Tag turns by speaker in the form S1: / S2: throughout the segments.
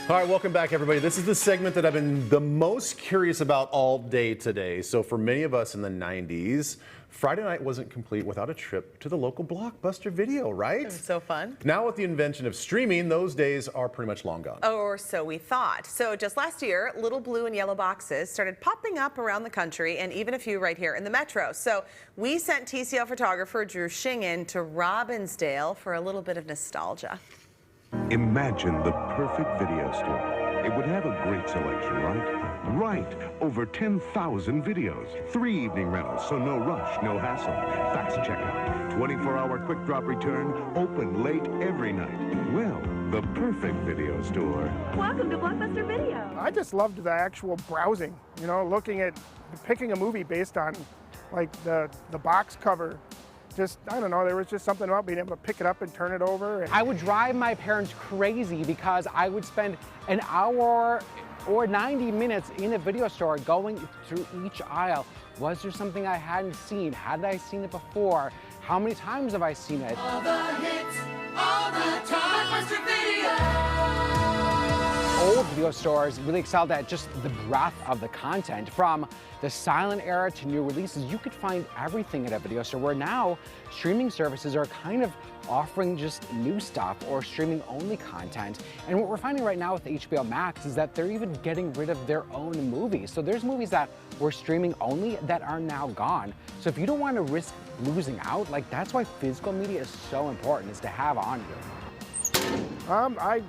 S1: All right, welcome back, everybody. This is the segment that I've been the most curious about all day today. So for many of us in the 90s, Friday night wasn't complete without a trip to the local Blockbuster video, right?
S2: It was so fun.
S1: Now with the invention of streaming, those days are pretty much long gone.
S2: Or so we thought. So just last year, little blue and yellow boxes started popping up around the country, and even a few right here in the metro. So we sent TCL photographer Drew Shingen to Robbinsdale for a little bit of nostalgia.
S3: Imagine the perfect video store. It would have a great selection, right? Right. Over 10,000 videos. 3 evening rentals, so no rush, no hassle. Fast checkout. 24-hour quick drop return. Open late every night. Well, the perfect video store.
S4: Welcome to Blockbuster Video.
S5: I just loved the actual browsing, you know, looking at, picking a movie based on like the box cover. Just, I don't know, there was just something about being able to pick it up and turn it over.
S6: I would drive my parents crazy because I would spend an hour or 90 minutes in a video store going through each aisle. Was there something I hadn't seen? Had I seen it before? How many times have I seen it?
S7: All the hits, all the time. Blockbuster Video.
S6: Old video stores really excelled at just the breadth of the content. From the silent era to new releases, you could find everything at a video store, where now streaming services are kind of offering just new stuff or streaming only content. And what we're finding right now with HBO Max is that they're even getting rid of their own movies. So there's movies that were streaming only that are now gone. So if you don't want to risk losing out, like, that's why physical media is so important, is to have on you.
S5: I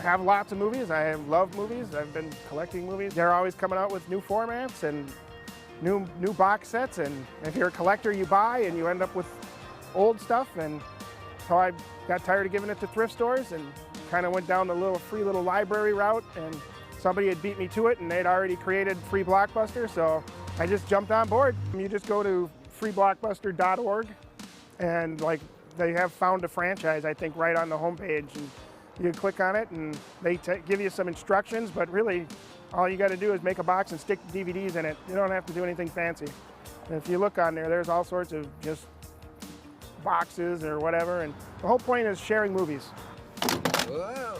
S5: have lots of movies. I love movies. I've been collecting movies. They're always coming out with new formats and new box sets. And if you're a collector, you buy and you end up with old stuff. And so I got tired of giving it to thrift stores and kind of went down the free little library route. And somebody had beat me to it, and they'd already created free Blockbuster. So I just jumped on board. You just go to freeblockbuster.org, and like they have found a franchise, I think, right on the homepage. And you click on it and they give you some instructions, but really all you got to do is make a box and stick DVDs in it. You don't have to do anything fancy. And if you look on there, there's all sorts of just boxes or whatever, and the whole point is sharing movies.
S6: Whoa,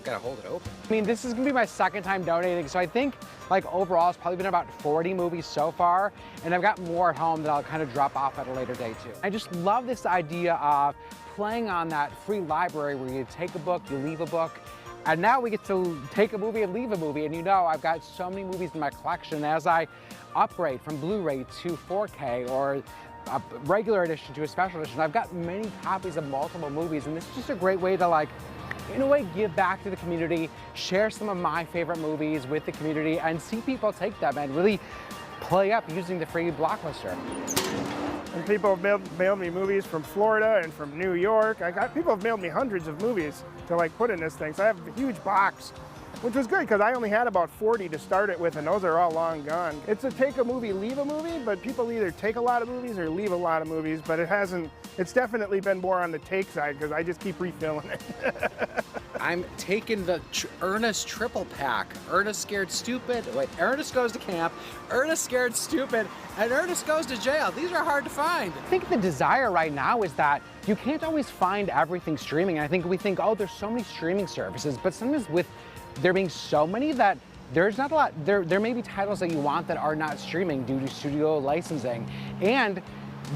S6: gotta hold it open. I mean, this is gonna be my second time donating, so I think like overall it's probably been about 40 movies so far, and I've got more at home that I'll kind of drop off at a later date too. I just love this idea of playing on that free library where you take a book, you leave a book, and now we get to take a movie and leave a movie. And you know, I've got so many movies in my collection. As I upgrade from Blu-ray to 4K or a regular edition to a special edition, I've got many copies of multiple movies, and this is just a great way to, like, in a way, give back to the community, share some of my favorite movies with the community, and see people take them and really play up using the free Blockbuster.
S5: And people have mailed me movies from Florida and from New York. People have mailed me hundreds of movies to like put in this thing. So I have a huge box, which was good because I only had about 40 to start it with, and those are all long gone. It's a take a movie, leave a movie, but people either take a lot of movies or leave a lot of movies, but it's definitely been more on the take side because I just keep refilling it.
S6: I'm taking the Ernest triple pack. Ernest Scared Stupid. Wait, Ernest Goes to Camp, Ernest Scared Stupid, and Ernest Goes to Jail. These are hard to find. I think the desire right now is that you can't always find everything streaming. I think we think, oh, there's so many streaming services, but sometimes with there being so many that there's not a lot. There may be titles that you want that are not streaming due to studio licensing. And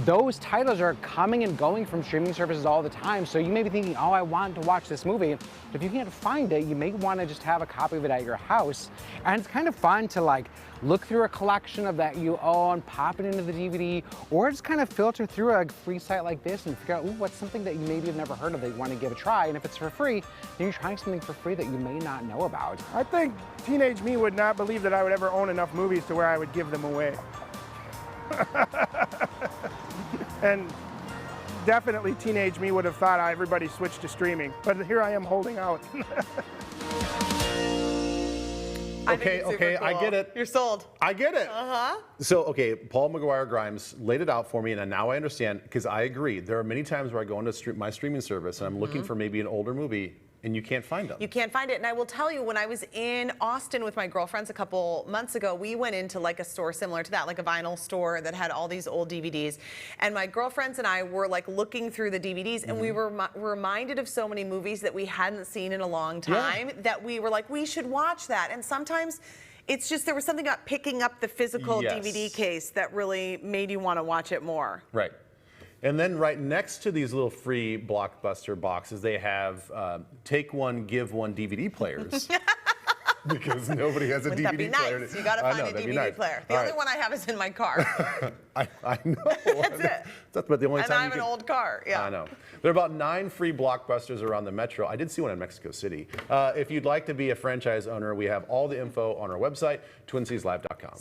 S6: those titles are coming and going from streaming services all the time. So you may be thinking, oh, I want to watch this movie. If you can't find it, you may want to just have a copy of it at your house. And it's kind of fun to like look through a collection of that you own, pop it into the DVD, or just kind of filter through a free site like this and figure out, ooh, what's something that you maybe have never heard of that you want to give a try. And if it's for free, then you're trying something for free that you may not know about.
S5: I think teenage me would not believe that I would ever own enough movies to where I would give them away. And definitely teenage me would have thought everybody switched to streaming. But here I am holding out.
S1: Okay,
S2: Cool.
S1: I get it.
S2: You're sold.
S1: I get it.
S2: Uh-huh.
S1: So, okay, Paul McGuire Grimes laid it out for me, and now I understand, because I agree. There are many times where I go into my streaming service and I'm looking for maybe an older movie, And you can't find them.
S2: You can't find it. And I will tell you, when I was in Austin with my girlfriends a couple months ago, we went into like a store similar to that, like a vinyl store that had all these old DVDs. And my girlfriends and I were like looking through the DVDs, and we were reminded of so many movies that we hadn't seen in a long time that we were like, we should watch that. And sometimes it's just, there was something about picking up the physical DVD case that really made you want to watch it more.
S1: Right. And then right next to these little free Blockbuster boxes, they have take one, give one DVD players. Because nobody has a
S2: Wouldn't
S1: DVD
S2: that be
S1: player.
S2: nice? You got to find a DVD player. The only one I have is in my car.
S1: I know.
S2: That's it.
S1: That's but the only
S2: And
S1: time
S2: I have an old car. Yeah.
S1: I know. There are about 9 free Blockbusters around the metro. I did see one in Mexico City. If you'd like to be a franchise owner, we have all the info on our website, twincieslive.com.